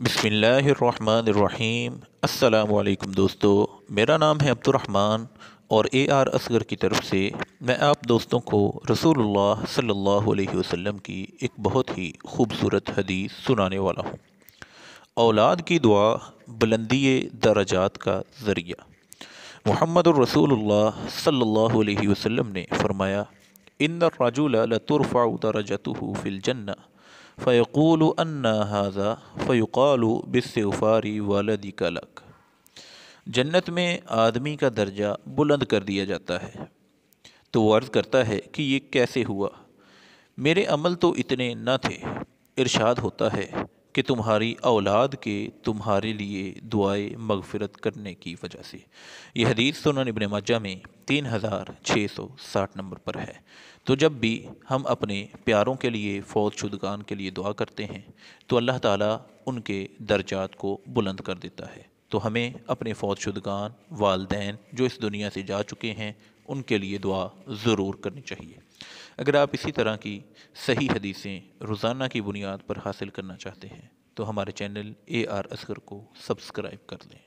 بسم اللہ الرحمن الرحیم۔ السلام علیکم دوستو، میرا نام ہے عبدالرحمن اور اے آر اصغر کی طرف سے میں آپ دوستوں کو رسول اللہ صلی اللہ علیہ وسلم کی ایک بہت ہی خوبصورت حدیث سنانے والا ہوں۔ اولاد کی دعا بلندی درجات کا ذریعہ۔ محمد الرسول اللہ صلی اللہ علیہ وسلم نے فرمایا، ان الرجل لترفع درجته فی الجنہ فیقول انا ھذا فیقال باستغفار والدک لک۔ جنت میں آدمی کا درجہ بلند کر دیا جاتا ہے تو وہ عرض کرتا ہے کہ یہ کیسے ہوا؟ میرے عمل تو اتنے نہ تھے۔ ارشاد ہوتا ہے کہ تمہاری اولاد کے تمہارے لیے دعائے مغفرت کرنے کی وجہ سے۔ یہ حدیث سنن ابن ماجہ میں 3660 نمبر پر ہے۔ تو جب بھی ہم اپنے پیاروں کے لیے، فوت شدگان کے لیے دعا کرتے ہیں تو اللہ تعالیٰ ان کے درجات کو بلند کر دیتا ہے۔ تو ہمیں اپنے فوت شدگان، والدین جو اس دنیا سے جا چکے ہیں، ان کے لیے دعا ضرور کرنی چاہیے۔ اگر آپ اسی طرح کی صحیح حدیثیں روزانہ کی بنیاد پر حاصل کرنا چاہتے ہیں تو ہمارے چینل اے آر اصغر کو سبسکرائب کر لیں۔